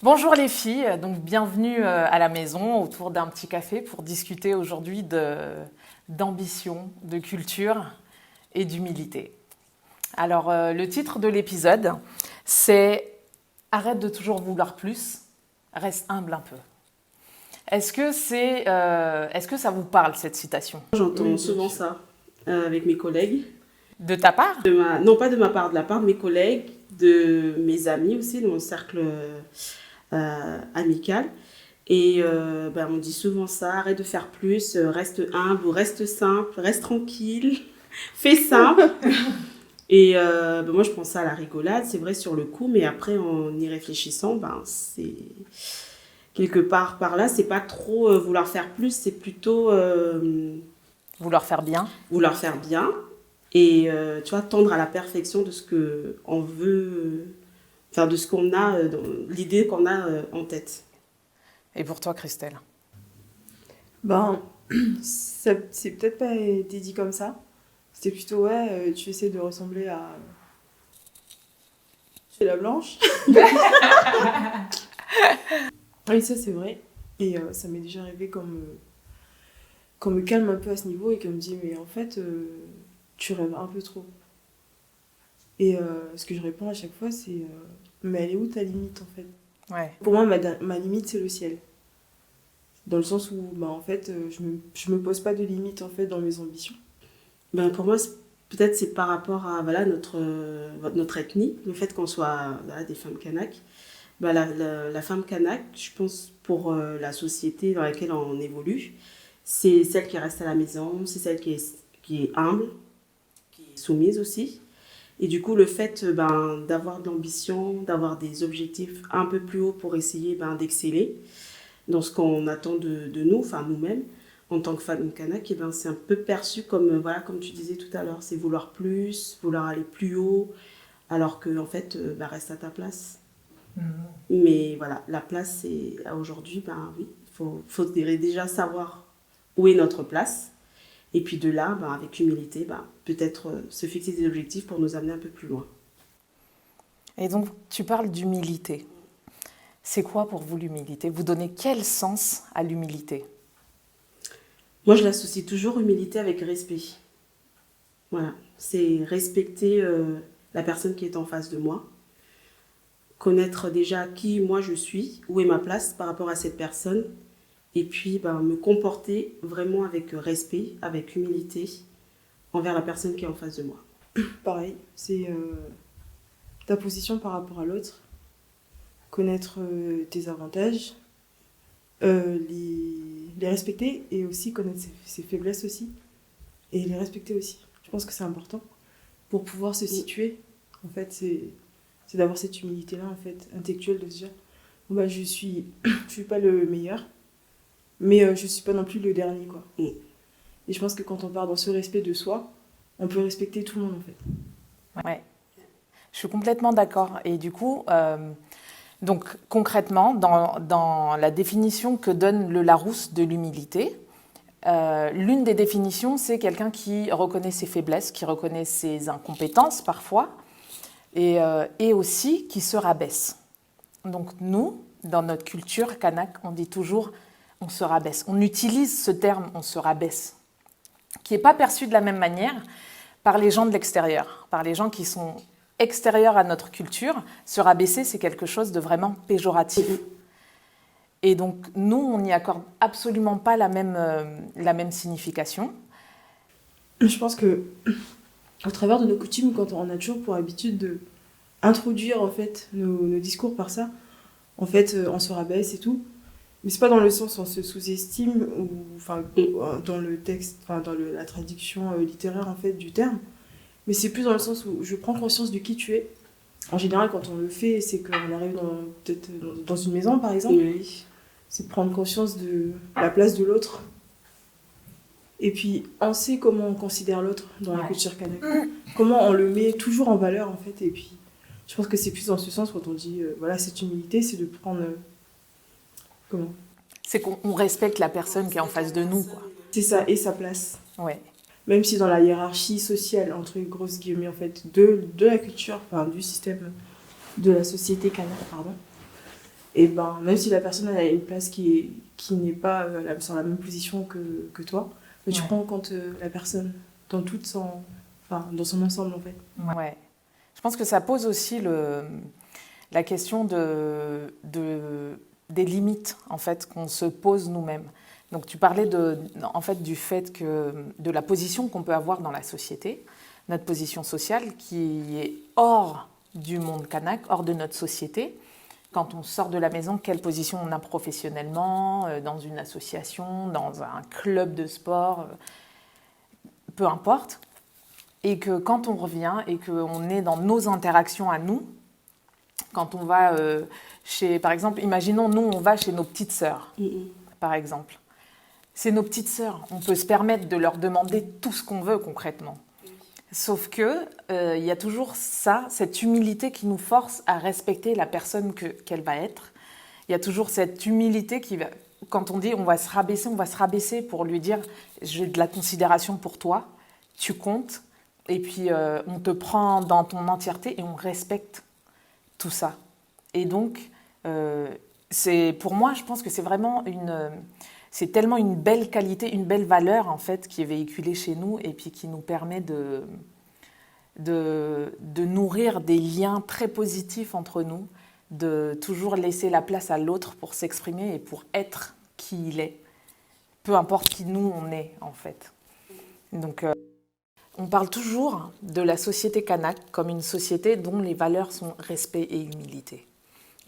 Bonjour les filles, donc bienvenue à la maison autour d'un petit café pour discuter aujourd'hui d'ambition, de culture et d'humilité. Alors le titre de l'épisode, c'est « Arrête de toujours vouloir plus, reste humble un peu ». Est-ce que ça vous parle cette citation ? J'entends souvent ça avec mes collègues. De ta part ? Non, pas de ma part, de la part de mes collègues, de mes amis aussi, de mon cercle amical. Et on me dit souvent ça, arrête de faire plus, reste humble ou reste simple, reste tranquille, fais simple. Et moi je prends ça à la rigolade, c'est vrai sur le coup, mais après en y réfléchissant, c'est quelque part par là, c'est pas trop vouloir faire plus, c'est plutôt vouloir faire bien. Vouloir faire bien et tu vois, tendre à la perfection de ce qu'on veut, enfin de ce qu'on a, l'idée qu'on a en tête. Et pour toi, Christelle ? C'est peut-être pas été dit comme ça. C'était plutôt, tu essaies de ressembler à... C'est la blanche. Oui, ça c'est vrai. Et ça m'est déjà arrivé qu'on me calme un peu à ce niveau et qu'on me dit, mais en fait, tu rêves un peu trop. Et ce que je réponds à chaque fois, c'est, mais elle est où ta limite en fait ? Ouais. Pour moi, ma limite, c'est le ciel. Dans le sens où, en fait, je me pose pas de limite en fait dans mes ambitions. Pour moi, peut-être c'est par rapport à notre ethnie, le fait qu'on soit des femmes Kanak. La femme Kanak, je pense, pour la société dans laquelle on évolue, c'est celle qui reste à la maison, c'est celle qui est humble, qui est soumise aussi. Et du coup, le fait d'avoir de l'ambition, d'avoir des objectifs un peu plus hauts pour essayer d'exceller dans ce qu'on attend de nous, enfin nous-mêmes, en tant que femme kanak, c'est un peu perçu comme, comme tu disais tout à l'heure, c'est vouloir plus, vouloir aller plus haut, alors que en fait, reste à ta place. Mais voilà, la place, c'est aujourd'hui, oui, faudrait déjà savoir où est notre place. Et puis de là, avec humilité, peut-être se fixer des objectifs pour nous amener un peu plus loin. Et donc, tu parles d'humilité. C'est quoi pour vous l'humilité ? Vous donnez quel sens à l'humilité ? Moi, je l'associe toujours humilité avec respect. Voilà, c'est respecter la personne qui est en face de moi, connaître déjà qui moi je suis, où est ma place par rapport à cette personne, et puis me comporter vraiment avec respect, avec humilité envers la personne qui est en face de moi. Pareil, c'est ta position par rapport à l'autre, connaître tes avantages, les respecter et aussi connaître ses faiblesses aussi, et les respecter aussi. Je pense que c'est important pour pouvoir se situer. En fait, c'est d'avoir cette humilité-là, en fait, intellectuelle, de se dire je suis pas le meilleur, mais je suis pas non plus le dernier, quoi. Et je pense que quand on part dans ce respect de soi, on peut respecter tout le monde, en fait. Ouais, je suis complètement d'accord. Et du coup, donc concrètement, dans la définition que donne le Larousse de l'humilité, l'une des définitions, c'est quelqu'un qui reconnaît ses faiblesses, qui reconnaît ses incompétences parfois, et aussi qui se rabaisse. Donc nous, dans notre culture kanak, on dit toujours on se rabaisse. On utilise ce terme on se rabaisse, qui n'est pas perçu de la même manière par les gens de l'extérieur, par les gens qui sont extérieurs à notre culture. Se rabaisser, c'est quelque chose de vraiment péjoratif. Et donc nous, on n'y accorde absolument pas la même signification. Je pense que au travers de nos coutumes, quand on a toujours pour habitude de introduire en fait nos discours par ça, en fait on se rabaisse et tout, mais c'est pas dans le sens où on se sous-estime ou dans le texte, dans la traduction littéraire en fait du terme, mais c'est plus dans le sens où je prends conscience de qui tu es. En général, quand on le fait, c'est qu'on arrive peut-être dans une maison par exemple. Oui. C'est prendre conscience de la place de l'autre Et puis, on sait comment on considère l'autre dans la Ouais. culture kanak. Comment on le met toujours en valeur, en fait. Et puis, je pense que c'est plus dans ce sens quand on dit, voilà, cette humilité, c'est de prendre... comment C'est qu'on respecte la personne qui est en face de nous, quoi. C'est ça, et sa place. Ouais. Même si dans la hiérarchie sociale, entre grosses guillemets, en fait, de la culture, enfin, du système de la société kanak, pardon, et ben, même si la personne elle a une place qui n'est pas sur la même position que toi, mais tu Ouais. prends en compte la personne dans dans son ensemble, en fait. Ouais. Je pense que ça pose aussi la question des limites en fait qu'on se pose nous-mêmes. Donc tu parlais en fait du fait de la position qu'on peut avoir dans la société, notre position sociale qui est hors du monde kanak, hors de notre société. Quand on sort de la maison, quelle position on a professionnellement, dans une association, dans un club de sport, peu importe. Et que quand on revient et qu'on est dans nos interactions à nous, quand on va par exemple, imaginons, nous, on va chez nos petites sœurs, par exemple. C'est nos petites sœurs. On peut se permettre de leur demander tout ce qu'on veut concrètement. Sauf que y a toujours cette humilité qui nous force à respecter la personne qu'elle va être. Il y a toujours cette humilité quand on dit on va se rabaisser pour lui dire j'ai de la considération pour toi, tu comptes. Et puis, on te prend dans ton entièreté et on respecte tout ça. Et donc, pour moi, je pense que c'est vraiment c'est tellement une belle qualité, une belle valeur, en fait, qui est véhiculée chez nous et puis qui nous permet de nourrir des liens très positifs entre nous, de toujours laisser la place à l'autre pour s'exprimer et pour être qui il est, peu importe qui nous on est, en fait. Donc, on parle toujours de la société kanak comme une société dont les valeurs sont respect et humilité.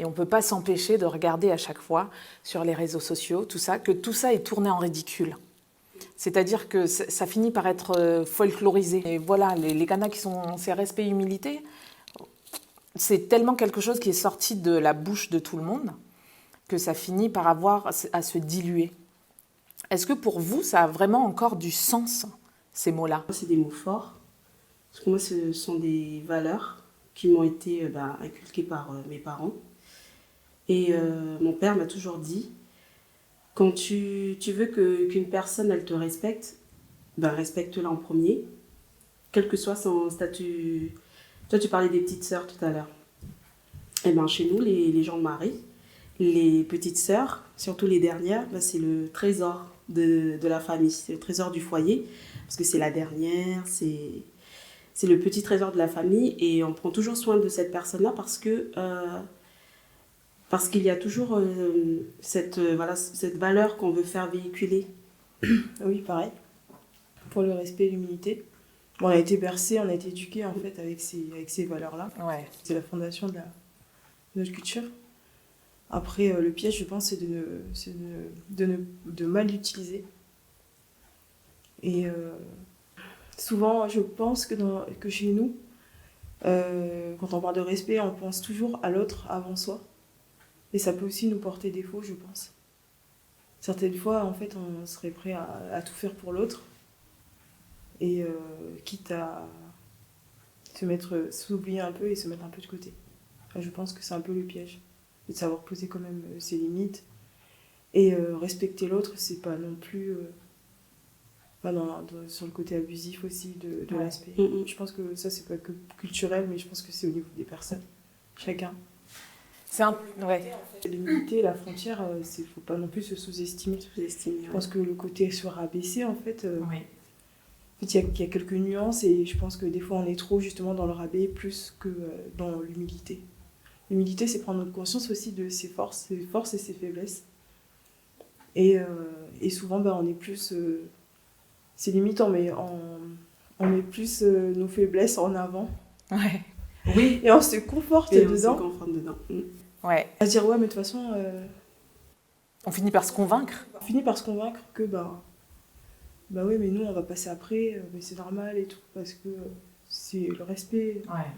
Et on ne peut pas s'empêcher de regarder à chaque fois sur les réseaux sociaux, que tout ça est tourné en ridicule. C'est-à-dire que ça finit par être folklorisé. Et voilà, les Kanaks qui sont ces respect et humilité, c'est tellement quelque chose qui est sorti de la bouche de tout le monde que ça finit par avoir à se diluer. Est-ce que pour vous, ça a vraiment encore du sens, ces mots-là? C'est des mots forts, parce que moi, ce sont des valeurs qui m'ont été inculquées par mes parents. Et mon père m'a toujours dit, quand tu veux qu'une personne, elle te respecte, respecte-la en premier, quel que soit son statut. Toi, tu parlais des petites sœurs tout à l'heure. Et chez nous, les gens marient, les petites sœurs, surtout les dernières, c'est le trésor de la famille, c'est le trésor du foyer, parce que c'est la dernière, c'est le petit trésor de la famille, et on prend toujours soin de cette personne-là parce qu'il y a toujours cette valeur qu'on veut faire véhiculer. Oui, pareil. Pour le respect et l'humilité. Bon, on a été bercé, on a été éduqué en fait avec ces valeurs-là. Ouais. C'est la fondation de notre culture. Après, le piège, je pense, c'est de mal l'utiliser. Et souvent, je pense que chez nous, quand on parle de respect, on pense toujours à l'autre avant soi. Et ça peut aussi nous porter défaut, je pense. Certaines fois, en fait, on serait prêt à tout faire pour l'autre. Et quitte à s'oublier un peu et se mettre un peu de côté. Enfin, je pense que c'est un peu le piège. De savoir poser quand même ses limites. Et respecter l'autre, c'est pas non plus... sur le côté abusif aussi de l'aspect. Je pense que ça, c'est pas que culturel, mais je pense que c'est au niveau des personnes. Chacun. Ouais. L'humilité, la frontière, il faut pas non plus se sous-estimer. Je pense que le côté se rabaisser, en fait... Oui. En fait, il y a quelques nuances et je pense que des fois on est trop justement dans le rabaisser plus que dans l'humilité. L'humilité, c'est prendre conscience aussi de ses forces et ses faiblesses. Et souvent, on est plus... c'est limite, on met plus nos faiblesses en avant. Ouais. Oui. Et on se conforte dedans. On se conforte dedans. Ouais. À se dire, ouais, mais de toute façon... On finit par se convaincre. On finit par se convaincre que, oui, mais nous, on va passer après, mais c'est normal et tout, parce que c'est le respect. Ouais.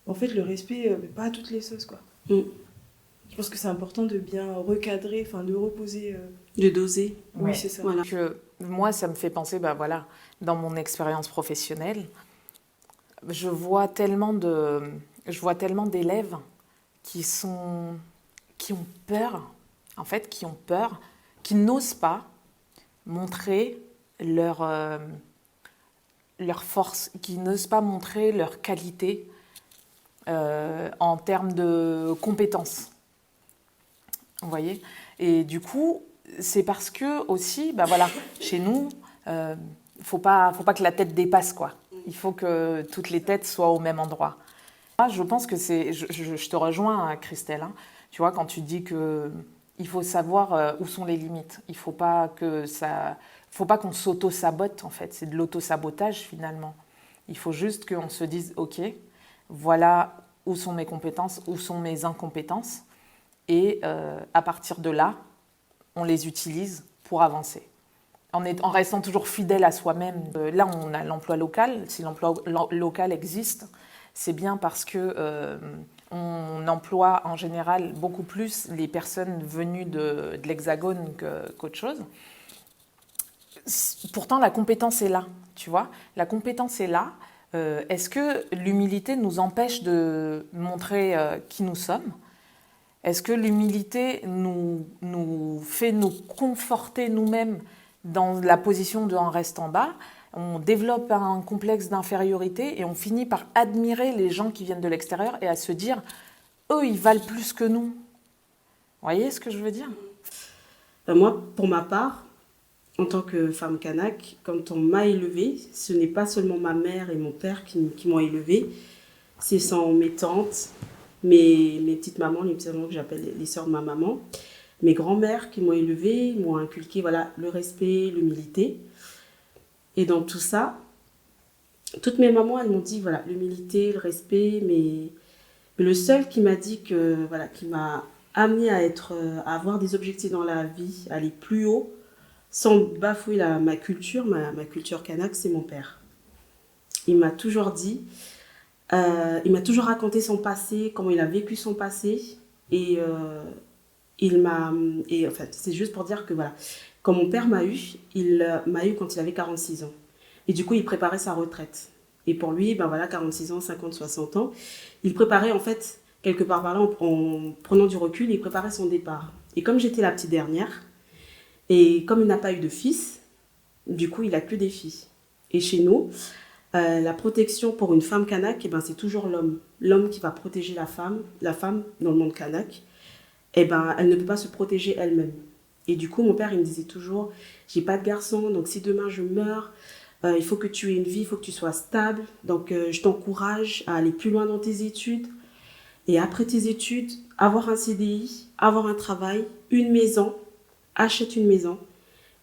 En fait, le respect, pas à toutes les sauces, quoi. Je pense que c'est important de bien recadrer, de reposer. De doser. Oui, c'est ça. Voilà. moi, ça me fait penser, bah voilà, dans mon expérience professionnelle, je vois tellement d'élèves qui ont peur, en fait, qui n'osent pas montrer leur force, qui n'osent pas montrer leur qualité en termes de compétences. Vous voyez? Et du coup, c'est parce que aussi, bah voilà, chez nous, faut pas que la tête dépasse, quoi. Il faut que toutes les têtes soient au même endroit. Je pense que je te rejoins, Christelle, hein. Tu vois, quand tu dis que il faut savoir où sont les limites. Il faut pas qu'on s'auto-sabote, en fait. C'est de l'auto-sabotage, finalement. Il faut juste qu'on se dise, OK, voilà où sont mes compétences, où sont mes incompétences. Et à partir de là, on les utilise pour avancer. En restant toujours fidèle à soi-même. Là, on a l'emploi local. Si l'emploi local existe, c'est bien parce que on emploie en général beaucoup plus les personnes venues de l'Hexagone qu'autre chose. Pourtant, la compétence est là, tu vois. La compétence est là. Est-ce que l'humilité nous empêche de montrer qui nous sommes ? Est-ce que l'humilité nous fait nous conforter nous-mêmes dans la position de en reste en bas ? On développe un complexe d'infériorité et on finit par admirer les gens qui viennent de l'extérieur et à se dire « eux, ils valent plus que nous ». Vous voyez ce que je veux dire ? Moi, pour ma part, en tant que femme kanak, quand on m'a élevée, ce n'est pas seulement ma mère et mon père qui m'ont élevée, ce sont mes tantes, mes petites mamans, les petites mamans que j'appelle les sœurs de ma maman, mes grands-mères qui m'ont élevée, m'ont inculqué voilà, le respect, l'humilité. Et dans tout ça, toutes mes mamans, elles m'ont dit voilà, l'humilité, le respect, mais le seul qui m'a dit que, voilà, qui m'a amené à avoir des objectifs dans la vie, aller plus haut, sans bafouer ma culture kanak, c'est mon père. Il m'a toujours dit, il m'a toujours raconté son passé, comment il a vécu son passé, et enfin, c'est juste pour dire que voilà, quand mon père m'a eu, il m'a eu quand il avait 46 ans. Et du coup, il préparait sa retraite. Et pour lui, ben voilà, 46 ans, 50, 60 ans, il préparait en fait, quelque part par là, en prenant du recul, il préparait son départ. Et comme j'étais la petite dernière, et comme il n'a pas eu de fils, du coup, il n'a que des filles. Et chez nous, la protection pour une femme kanak, eh ben, c'est toujours l'homme. L'homme qui va protéger la femme dans le monde kanak, eh ben, elle ne peut pas se protéger elle-même. Et du coup, mon père, il me disait toujours, j'ai pas de garçon, donc si demain je meurs, il faut que tu aies une vie, il faut que tu sois stable. Donc, je t'encourage à aller plus loin dans tes études. Et après tes études, avoir un CDI, avoir un travail, une maison, achète une maison.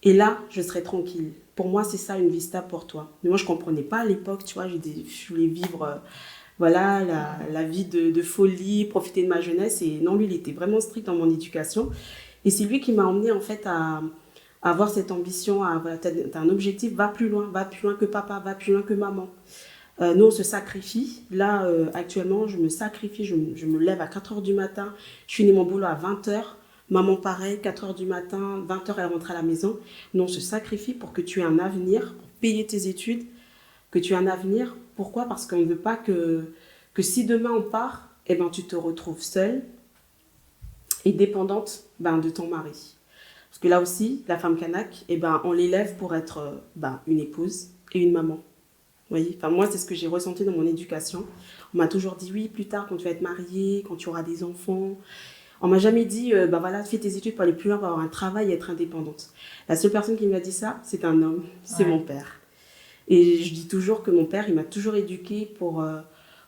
Et là, je serai tranquille. Pour moi, c'est ça, une vie stable pour toi. Mais moi, je ne comprenais pas à l'époque, tu vois, je voulais vivre voilà, la vie de folie, profiter de ma jeunesse. Et non, lui, il était vraiment strict dans mon éducation. Et c'est lui qui m'a emmenée, en fait, à avoir cette ambition, voilà, t'as un objectif, va plus loin que papa, va plus loin que maman. Nous, on se sacrifie. Là, actuellement, je me sacrifie, je me lève à 4h du matin, je finis mon boulot à 20h. Maman, pareil, 4h du matin, 20h, elle rentre à la maison. Nous, on se sacrifie pour que tu aies un avenir, pour payer tes études, que tu aies un avenir. Pourquoi ? Parce qu'on ne veut pas que si demain on part, eh ben, tu te retrouves seule et dépendante de ton mari. Parce que là aussi, la femme kanak, eh ben, on l'élève pour être une épouse et une maman. Vous voyez, enfin, moi, c'est ce que j'ai ressenti dans mon éducation. On m'a toujours dit, oui, plus tard, quand tu vas être mariée, quand tu auras des enfants. On m'a jamais dit, voilà, fais tes études pour aller plus loin, pour avoir un travail et être indépendante. La seule personne qui m'a dit ça, c'est un homme, c'est mon père. Et je dis toujours que mon père, il m'a toujours éduquée pour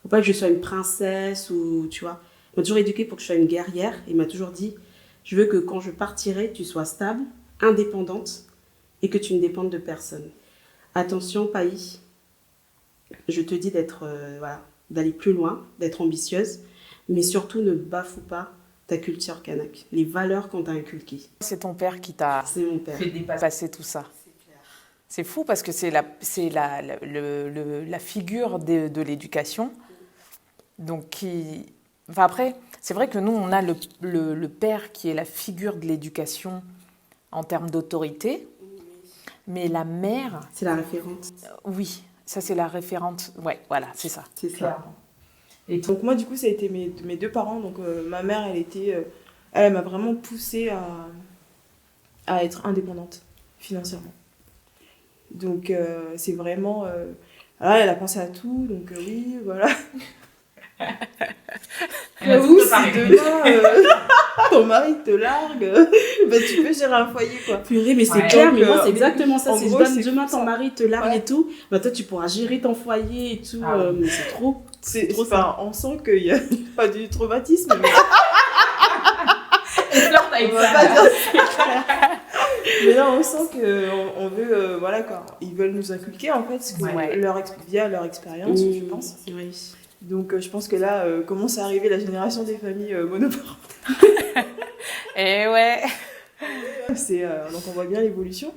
pas que je sois une princesse ou, tu vois. Il m'a toujours éduquée pour que je sois une guerrière. Il m'a toujours dit, je veux que quand je partirai, tu sois stable, indépendante et que tu ne dépendes de personne. Attention, Paï, je te dis d'aller plus loin, d'être ambitieuse, mais surtout ne bafoue pas ta culture kanak, les valeurs qu'on t'a inculquées. C'est ton père qui t'a fait dépasser tout ça. C'est fou parce que c'est la figure de l'éducation. Donc, enfin après, c'est vrai que nous, on a le père qui est la figure de l'éducation en termes d'autorité. Mais la mère, C'est la référente. oui, ça c'est la référente. Ouais, voilà, c'est ça. C'est ça. Clairement. Et donc moi, du coup, ça a été mes deux parents. Donc ma mère, elle m'a vraiment poussée à être indépendante financièrement. Donc c'est vraiment... alors elle a pensé à tout, donc oui, voilà. Elle a tout Oui, préparé. si demain ton mari te largue, ben, tu peux gérer un foyer, quoi. Purée, mais c'est Ouais. clair, mais Donc, moi c'est exactement ça. en Si gros, demain c'est ton ça. mari te largue Ouais. et tout, bah toi tu pourras gérer ton foyer et tout. Ah oui. Mais c'est trop. C'est trop enfin, on sent qu'il n'y a pas du traumatisme, mais Elle flirte avec on va pas dire mais là, on sent qu'on veut, voilà quoi, ils veulent nous inculquer en fait ce que Ouais. via leur expérience, je pense. Oui. Donc je pense que là commence à arriver la génération des familles monoparentales. Et ouais. Donc on voit bien l'évolution.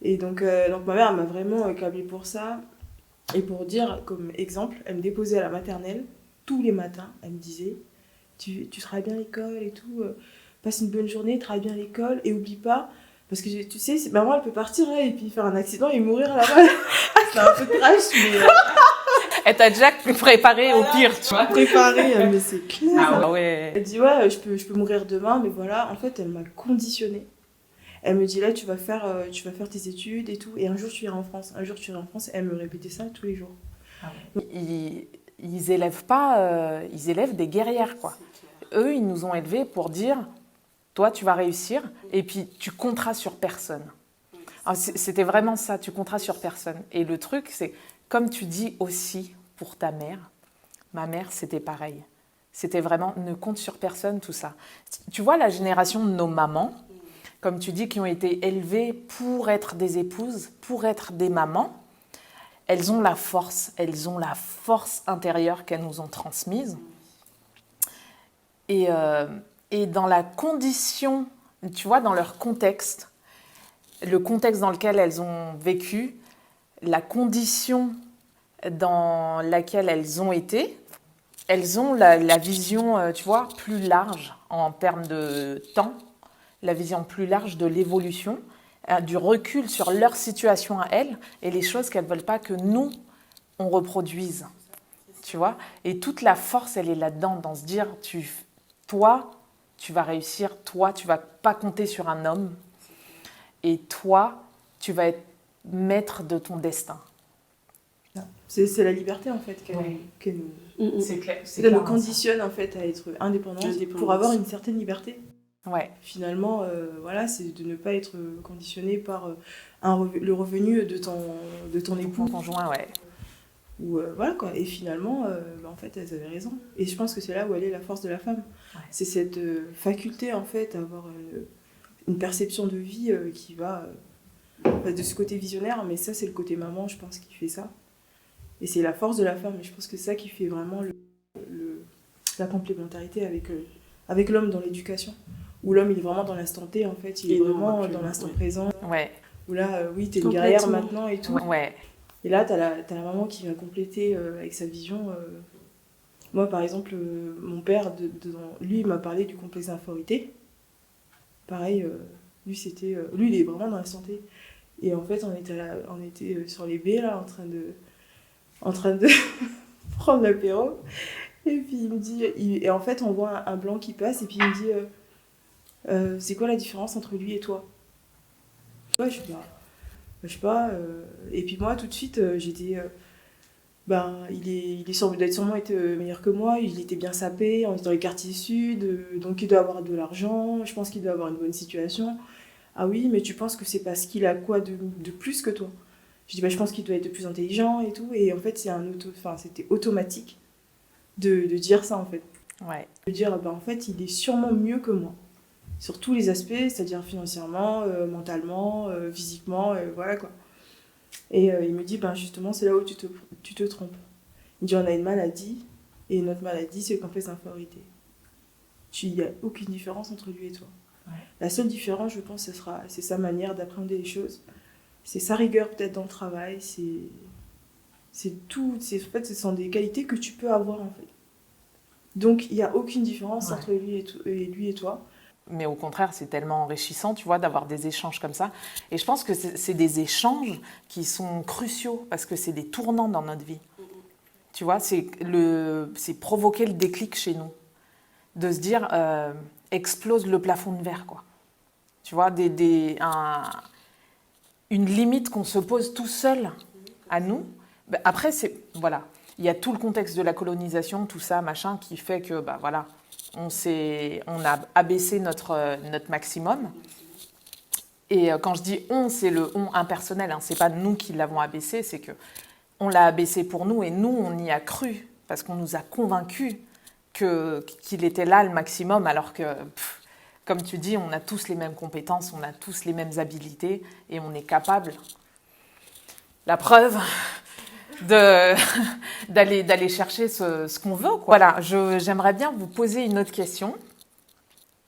Et donc ma mère elle m'a vraiment câblée pour ça. Et pour dire comme exemple, elle me déposait à la maternelle tous les matins. Elle me disait tu travailles bien à l'école et tout, passe une bonne journée, travaille bien à l'école et oublie pas. Parce que tu sais, maman elle peut partir là, et puis faire un accident et mourir là-bas. C'est un peu trash, mais Elle t'a déjà préparé au pire, tu vois. Préparé, mais c'est clair. Ah ouais. elle dit ouais, je peux mourir demain, mais voilà, en fait elle m'a conditionnée. Elle me dit là tu vas faire tes études et tout, et un jour tu iras en France, un jour tu iras en France. Et elle me répétait ça tous les jours. Ils élèvent pas, ils élèvent des guerrières, quoi. Eux, ils nous ont élevés pour dire, toi, tu vas réussir, et puis tu compteras sur personne. Alors, c'était vraiment ça, tu compteras sur personne. Et le truc, c'est, comme tu dis aussi pour ta mère, ma mère, c'était pareil. C'était vraiment, ne compte sur personne, tout ça. Tu vois, la génération de nos mamans, comme tu dis, qui ont été élevées pour être des épouses, pour être des mamans, elles ont la force intérieure qu'elles nous ont transmise. Et dans la condition, tu vois, dans leur contexte, le contexte dans lequel elles ont vécu, la condition dans laquelle elles ont été, elles ont la vision, tu vois, plus large en termes de temps, la vision plus large de l'évolution, du recul sur leur situation à elles et les choses qu'elles ne veulent pas que nous, on reproduise. Tu vois ? Et toute la force, elle est là-dedans, dans se dire, toi, tu vas réussir, toi, tu ne vas pas compter sur un homme, et toi, tu vas être maître de ton destin. C'est la liberté en fait qu'elle nous... C'est clair. Elle nous conditionne en fait à être indépendante pour avoir une certaine liberté. Ouais. Finalement, voilà, c'est de ne pas être conditionné par le revenu de ton époux. Ton conjoint, ouais. Ou voilà quoi. Et finalement, en fait, elles avaient raison. Et je pense que c'est là où elle est la force de la femme. Ouais. C'est cette faculté en fait à avoir une perception de vie qui va de ce côté visionnaire. Mais ça, c'est le côté maman, je pense, qui fait ça. Et c'est la force de la femme. Et je pense que c'est ça qui fait vraiment la complémentarité avec l'homme dans l'éducation. Où l'homme, il est vraiment dans l'instant T, en fait. Il est vraiment dans l'instant présent. Ouais. Où là, oui, t'es une guerrière maintenant et tout. Ouais. Et là, t'as la maman qui vient compléter avec sa vision. Moi, par exemple, mon père, lui, il m'a parlé du complexe d'infériorité. Pareil, lui, lui, il est vraiment dans la santé. Et en fait, on était sur les baies, là, en train de prendre l'apéro. Et puis, il me dit... et en fait, on voit un blanc qui passe, et puis il me dit... c'est quoi la différence entre lui et toi ? Ouais, je sais pas. Et puis moi, tout de suite, j'étais... il doit sûrement être meilleur que moi, il était bien sapé, on était dans les quartiers sud, donc il doit avoir de l'argent, je pense qu'il doit avoir une bonne situation. Ah oui, mais tu penses que c'est parce qu'il a quoi de plus que toi ? Je dis, je pense qu'il doit être plus intelligent et tout, et en fait, c'était automatique de dire ça, en fait. Ouais. De dire, en fait, il est sûrement mieux que moi. Sur tous les aspects, c'est-à-dire financièrement, mentalement, physiquement, voilà quoi. Et il me dit, justement, c'est là où tu te trompes. Il dit, on a une maladie, et notre maladie, c'est le complexe d'infériorité. Il n'y a aucune différence entre lui et toi. Ouais. La seule différence, je pense, c'est sa manière d'appréhender les choses. C'est sa rigueur peut-être dans le travail, c'est tout. En fait, ce sont des qualités que tu peux avoir, en fait. Donc, il n'y a aucune différence entre lui et toi. Mais au contraire, c'est tellement enrichissant, tu vois, d'avoir des échanges comme ça. Et je pense que c'est des échanges qui sont cruciaux parce que c'est des tournants dans notre vie. Tu vois, c'est provoquer le déclic chez nous. De se dire, explose le plafond de verre, quoi. Tu vois, une limite qu'on se pose tout seul à nous. Après, voilà, il y a tout le contexte de la colonisation, tout ça, machin, qui fait que, voilà, on a abaissé notre maximum. Et quand je dis on, c'est le on impersonnel, hein, c'est pas nous qui l'avons abaissé, c'est que on l'a abaissé pour nous et nous, on y a cru parce qu'on nous a convaincus qu'il était là le maximum, alors que, comme tu dis, on a tous les mêmes compétences, on a tous les mêmes habilités et on est capable. La preuve d'aller chercher ce qu'on veut, quoi. Voilà, j'aimerais bien vous poser une autre question.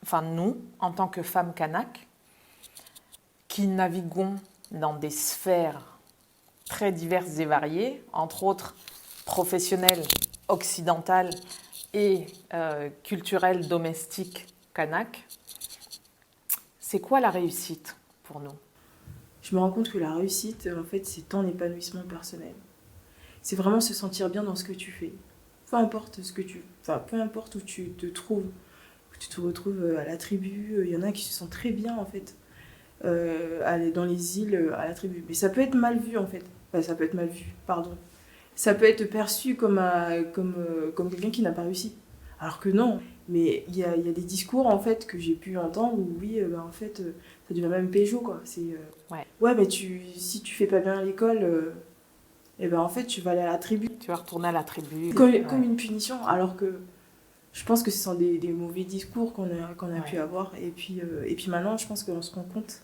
Enfin, nous, en tant que femmes kanak, qui naviguons dans des sphères très diverses et variées, entre autres professionnelles, occidentales et culturelles, domestiques, kanak, c'est quoi la réussite pour nous ? Je me rends compte que la réussite, en fait, c'est ton épanouissement personnel. C'est vraiment se sentir bien dans ce que tu fais. Peu importe où tu te trouves, où tu te retrouves à la tribu, il y en a qui se sentent très bien, en fait, aller dans les îles à la tribu. Mais ça peut être mal vu, en fait. Enfin, ça peut être mal vu, pardon. Ça peut être perçu comme quelqu'un qui n'a pas réussi. Alors que non. Mais il y a des discours, en fait, que j'ai pu entendre où, oui, en fait, ça devient même péjo, quoi. C'est, ouais, mais si tu fais pas bien à l'école, en fait, tu vas aller à la tribu. Tu vas retourner à la tribu. Comme une punition, alors que je pense que ce sont des mauvais discours qu'on a pu avoir. Et puis maintenant, je pense qu'on se rend compte.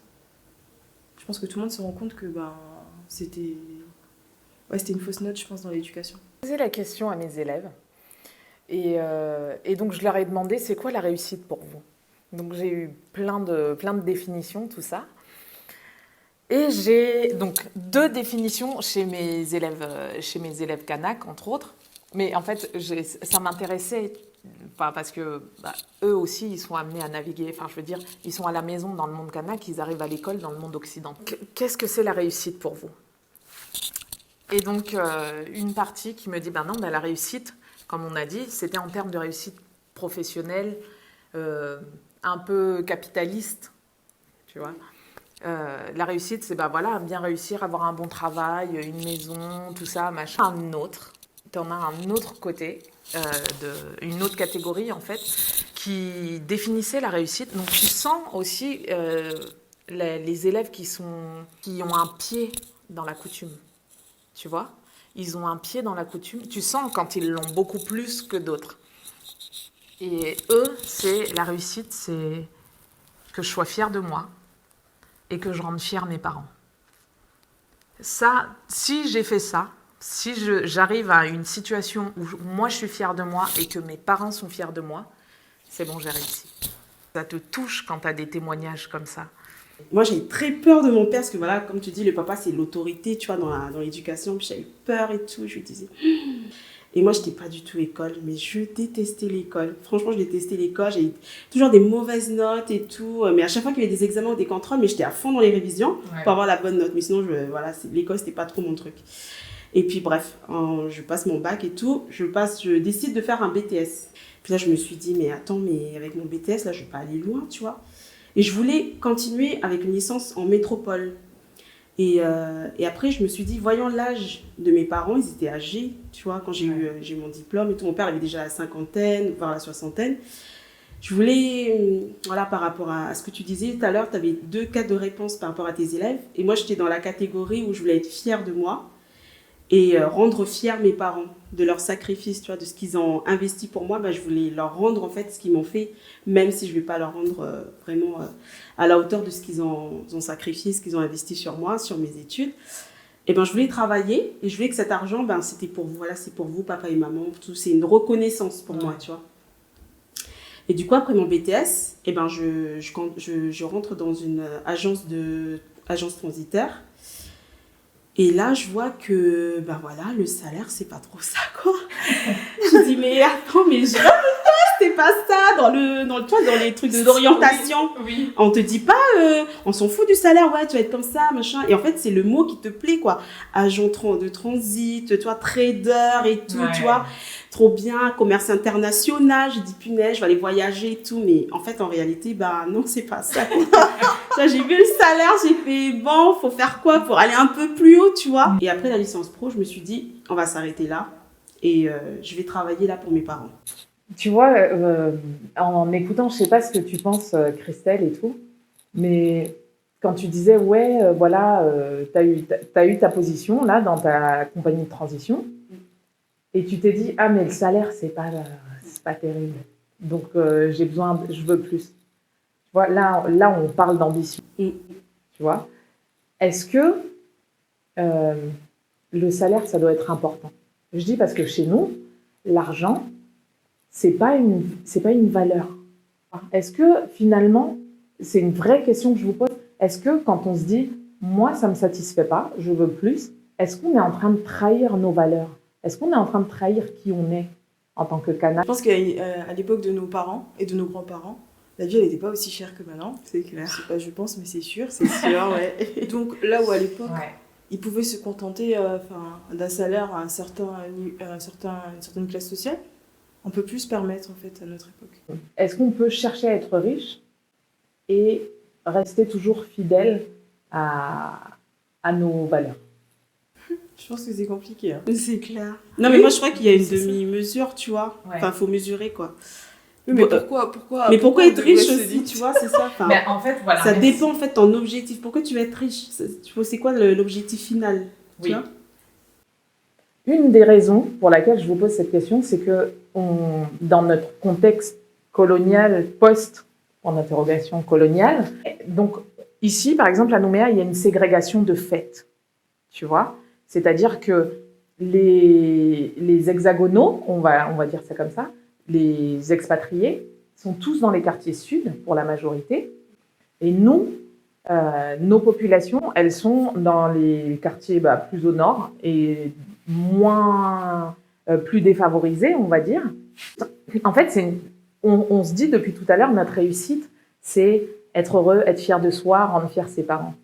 Je pense que tout le monde se rend compte que c'était une fausse note, je pense, dans l'éducation. J'ai posé la question à mes élèves. Et donc, je leur ai demandé, c'est quoi la réussite pour vous ? Donc, j'ai eu plein de définitions, tout ça. Et j'ai donc 2 définitions chez mes élèves kanak, entre autres. Mais en fait, ça m'intéressait parce que eux aussi, ils sont amenés à naviguer. Enfin, je veux dire, ils sont à la maison dans le monde kanak, ils arrivent à l'école dans le monde occidental. Qu'est-ce que c'est la réussite pour vous ? Et donc, une partie qui me dit, non, la réussite, comme on a dit, c'était en termes de réussite professionnelle, un peu capitaliste, tu vois. La réussite, c'est bien réussir, avoir un bon travail, une maison, tout ça, machin. T'en as un autre côté, une autre catégorie en fait, qui définissait la réussite. Donc tu sens aussi les élèves qui ont un pied dans la coutume, tu vois. Ils ont un pied dans la coutume. Tu sens quand ils l'ont beaucoup plus que d'autres. Et eux, la réussite, c'est que je sois fière de moi et que je rende fière mes parents. Ça, si j'ai fait ça, si j'arrive à une situation où moi je suis fière de moi et que mes parents sont fiers de moi, c'est bon, j'ai réussi. Ça te touche quand tu as des témoignages comme ça. Moi, j'ai très peur de mon père, parce que voilà, comme tu dis, le papa, c'est l'autorité, tu vois, dans l'éducation. Puis j'avais peur et tout, je lui disais... Et moi, je n'étais pas du tout école, mais je détestais l'école. Franchement, je détestais l'école. J'ai eu toujours des mauvaises notes et tout. Mais à chaque fois qu'il y avait des examens ou des contrôles, mais j'étais à fond dans les révisions pour avoir la bonne note. Mais sinon, l'école, ce n'était pas trop mon truc. Et puis, bref, je passe mon bac et tout. Je décide de faire un BTS. Puis là, je me suis dit, mais attends, mais avec mon BTS, là, je ne vais pas aller loin, tu vois. Et je voulais continuer avec une licence en métropole. Et après, je me suis dit, voyant l'âge de mes parents, ils étaient âgés, tu vois, quand j'ai eu mon diplôme et tout. Mon père avait déjà la cinquantaine, voire la soixantaine. Je voulais, par rapport à ce que tu disais tout à l'heure, tu avais 2 cas de réponse par rapport à tes élèves. Et moi, j'étais dans la catégorie où je voulais être fière de moi et rendre fiers mes parents de leur sacrifice, tu vois, de ce qu'ils ont investi pour moi. Je voulais leur rendre, en fait, ce qu'ils m'ont fait, même si je ne vais pas leur rendre vraiment à la hauteur de ce qu'ils ont sacrifié, ce qu'ils ont investi sur moi, sur mes études. Et je voulais travailler et je voulais que cet argent, c'était pour vous. Voilà, c'est pour vous, papa et maman, tout. C'est une reconnaissance pour moi, tu vois. Et du coup, après mon BTS, je rentre dans une agence transitaire. Et là, je vois que, le salaire, c'est pas trop ça, quoi. Je dis, mais attends, mais je rêve, c'est pas ça toi, dans les trucs d'orientation. Oui. On te dit pas, on s'en fout du salaire, ouais, tu vas être comme ça, machin. Et en fait, c'est le mot qui te plaît, quoi. Agent de transit, tu vois, trader et tout, tu vois. Trop bien, commerce international. J'ai dit, punaise, je vais aller voyager et tout. Mais en fait, en réalité, bah non, c'est pas ça. J'ai vu le salaire, j'ai fait, bon, faut faire quoi pour aller un peu plus haut, tu vois. Et après la licence pro, je me suis dit, on va s'arrêter là. Et je vais travailler là pour mes parents. Tu vois, en écoutant, je sais pas ce que tu penses, Christelle et tout, mais quand tu disais, ouais, voilà, t'as eu ta position là dans ta compagnie de transition, et tu t'es dit, ah, mais le salaire, c'est pas terrible. Donc, je veux plus. Tu vois, là, on parle d'ambition. Tu vois, est-ce que le salaire, ça doit être important? Je dis parce que chez nous, l'argent, c'est pas une valeur. Est-ce que finalement, c'est une vraie question que je vous pose, est-ce que quand on se dit, moi, ça me satisfait pas, je veux plus, est-ce qu'on est en train de trahir nos valeurs? Est-ce qu'on est en train de trahir qui on est en tant que Kanak? Je pense qu'à l'époque de nos parents et de nos grands-parents, la vie, elle n'était pas aussi chère que maintenant. C'est clair. C'est pas je pense, mais c'est sûr. C'est sûr, ouais. Donc là où à l'époque, ils pouvaient se contenter d'un salaire à une certaine classe sociale, on peut plus se permettre en fait à notre époque. Est-ce qu'on peut chercher à être riche et rester toujours fidèle à nos valeurs? Je pense que c'est compliqué. Hein. C'est clair. Non, mais moi, je crois qu'il y a une demi-mesure, tu vois. Ouais. Enfin, il faut mesurer, quoi. Oui, mais pourquoi pourquoi être riche se aussi, dit tu vois, c'est ça. Enfin, Mais en fait, voilà. ça dépend, en fait, de ton objectif. Pourquoi tu veux être riche? C'est quoi l'objectif final? Tu vois? Une des raisons pour laquelle je vous pose cette question, c'est que dans notre contexte colonial, en interrogation coloniale, donc ici, par exemple, à Nouméa, il y a une ségrégation de fait, tu vois. C'est-à-dire que les hexagonaux, on va dire ça comme ça, les expatriés, sont tous dans les quartiers sud, pour la majorité, et nous, nos populations, elles sont dans les quartiers plus au nord et plus défavorisés, on va dire. En fait, on se dit depuis tout à l'heure, notre réussite, c'est être heureux, être fier de soi, rendre fier ses parents.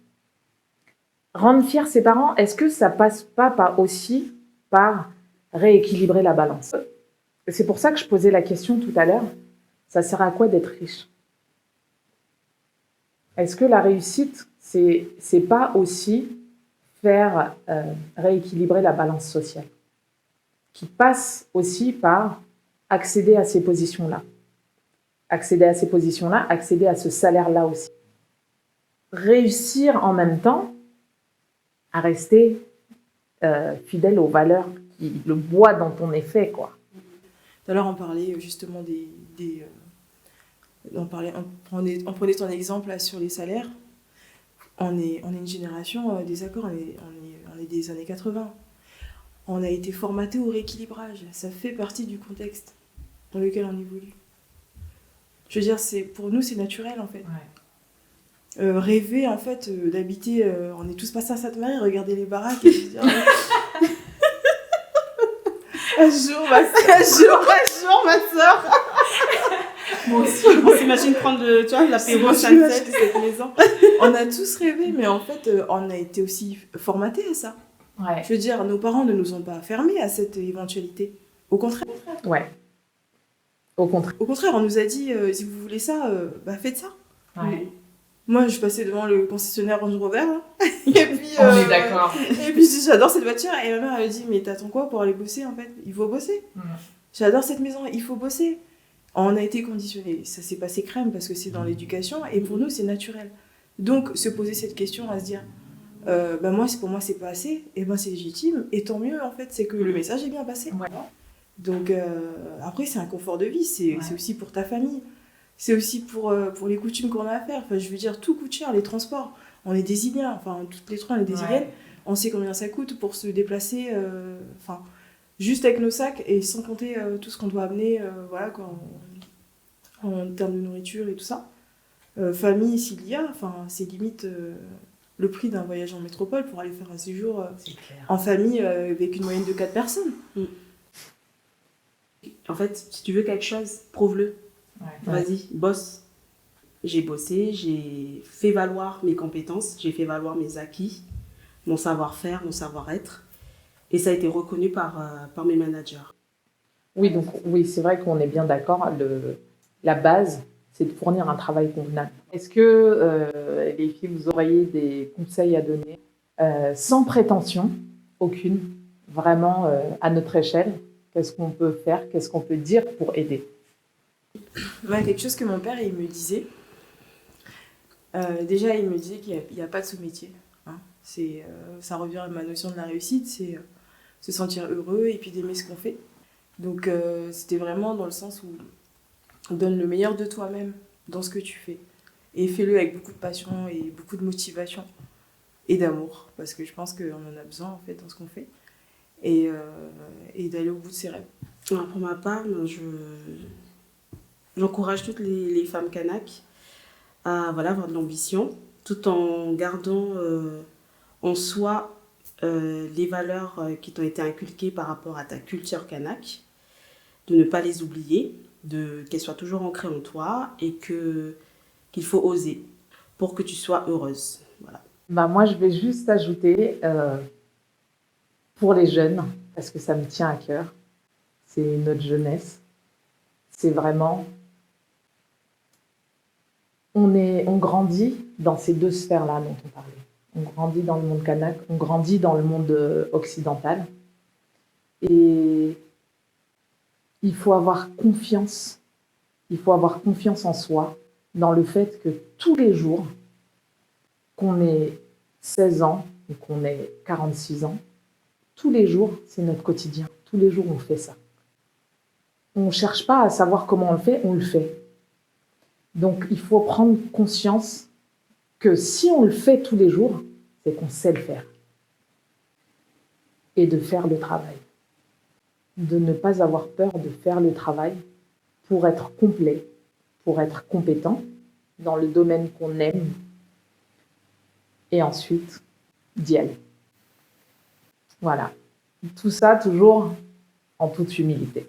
Rendre fier ses parents, est-ce que ça passe pas aussi par rééquilibrer la balance? C'est pour ça que je posais la question tout à l'heure, ça sert à quoi d'être riche? Est-ce que la réussite, c'est pas aussi faire rééquilibrer la balance sociale, qui passe aussi par accéder à ces positions-là, accéder à ce salaire-là aussi. Réussir en même temps à rester fidèle aux valeurs, le bois dont on est fait, quoi. Tout à l'heure, on parlait justement on prenait ton exemple là, sur les salaires. On est une génération des accords, on est des années 80. On a été formaté au rééquilibrage. Ça fait partie du contexte dans lequel on évolue. Je veux dire, pour nous, c'est naturel en fait. Ouais. Rêver en fait d'habiter, on est tous passés à Sainte-Marie, regarder les baraques et se dire un jour ma soeur. Moi aussi. On s'imagine prendre l'apéro à Sunset, cette maison. On a tous rêvé, mais en fait, on a été aussi formatés à ça. Ouais. Je veux dire, nos parents ne nous ont pas fermés à cette éventualité. Au contraire. Ouais. Au contraire, on nous a dit, si vous voulez ça, faites ça. Ouais. Moi, je passais devant le concessionnaire Range Rover. Hein. Et puis, on est d'accord. Et puis, j'adore cette voiture. Et ma mère, elle dit, mais t'attends quoi pour aller bosser, en fait? Il faut bosser. J'adore cette maison, il faut bosser. On a été conditionnés. Ça s'est passé crème parce que c'est dans l'éducation. Et pour nous, c'est naturel. Donc, se poser cette question, à se dire, pour moi, c'est pas assez. Et c'est légitime. Et tant mieux, en fait, c'est que le message est bien passé. Ouais. Donc, après, c'est un confort de vie. C'est aussi pour ta famille. C'est aussi pour les coutumes qu'on a à faire. Enfin, je veux dire, tout coûte cher, les transports. On est des Iliens, enfin, toutes les trois, on est des Iliennes. On sait combien ça coûte pour se déplacer, juste avec nos sacs et sans compter tout ce qu'on doit amener, en termes de nourriture et tout ça. Famille, s'il y a, c'est limite le prix d'un voyage en métropole pour aller faire un séjour en famille avec une moyenne de 4 personnes. En fait, si tu veux quelque chose, prouve-le. Ouais. Vas-y, bosse. J'ai bossé, j'ai fait valoir mes compétences, j'ai fait valoir mes acquis, mon savoir-faire, mon savoir-être. Et ça a été reconnu par mes managers. Oui, donc oui, c'est vrai qu'on est bien d'accord. La base, c'est de fournir un travail convenable. Est-ce que les filles, vous auriez des conseils à donner sans prétention aucune, vraiment à notre échelle? Qu'est-ce qu'on peut faire? Qu'est-ce qu'on peut dire pour aider? Ouais, quelque chose que mon père il me disait. Déjà, il me disait qu'il n'y a pas de sous-métier. Hein. Ça revient à ma notion de la réussite, c'est se sentir heureux et puis d'aimer ce qu'on fait. Donc, c'était vraiment dans le sens où donne le meilleur de toi-même dans ce que tu fais. Et fais-le avec beaucoup de passion et beaucoup de motivation et d'amour. Parce que je pense qu'on en a besoin, en fait, dans ce qu'on fait. Et d'aller au bout de ses rêves. Alors, pour ma part, j'encourage toutes les femmes Kanak à avoir de l'ambition, tout en gardant en soi les valeurs qui t'ont été inculquées par rapport à ta culture Kanak, de ne pas les oublier, qu'elles soient toujours ancrées en toi et qu'il faut oser pour que tu sois heureuse. Voilà. Bah, moi, je vais juste ajouter pour les jeunes, parce que ça me tient à cœur, c'est notre jeunesse, c'est vraiment... On grandit dans ces deux sphères-là dont on parlait. On grandit dans le monde kanak, on grandit dans le monde occidental. Et il faut avoir confiance en soi, dans le fait que tous les jours, qu'on ait 16 ans ou qu'on ait 46 ans, tous les jours, c'est notre quotidien. Tous les jours, on fait ça. On ne cherche pas à savoir comment on le fait. Donc, il faut prendre conscience que si on le fait tous les jours, c'est qu'on sait le faire. Et de faire le travail. De ne pas avoir peur de faire le travail pour être complet, pour être compétent dans le domaine qu'on aime. Et ensuite, d'y aller. Voilà. Tout ça, toujours en toute humilité.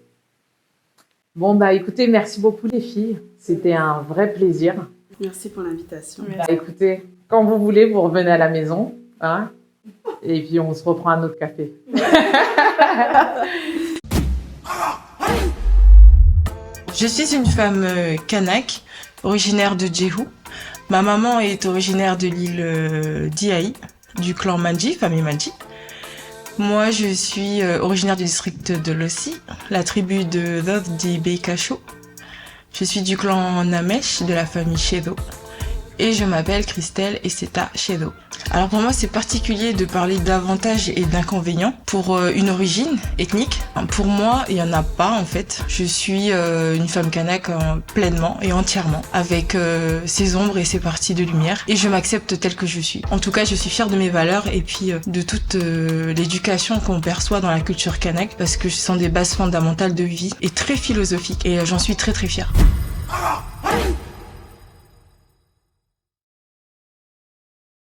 Bon, bah écoutez, merci beaucoup les filles. C'était un vrai plaisir. Merci pour l'invitation. Bah, écoutez, quand vous voulez, vous revenez à la maison. Hein, et puis, on se reprend un autre café. Je suis une femme kanak, originaire de Djehou. Ma maman est originaire de l'île d'Iaï, du clan Mandji, famille Mandji. Moi, je suis originaire du district de Lossi, la tribu de Dodi Beikasho. Je suis du clan Namesh, de la famille Shedo. Et je m'appelle Christelle Esseta Shedo. Alors pour moi, c'est particulier de parler d'avantages et d'inconvénients pour une origine ethnique. Pour moi, il n'y en a pas en fait. Je suis une femme kanak pleinement et entièrement, avec ses ombres et ses parties de lumière. Et je m'accepte telle que je suis. En tout cas, je suis fière de mes valeurs et puis de toute l'éducation qu'on perçoit dans la culture kanak, parce que ce sont des bases fondamentales de vie et très philosophiques. Et j'en suis très très fière.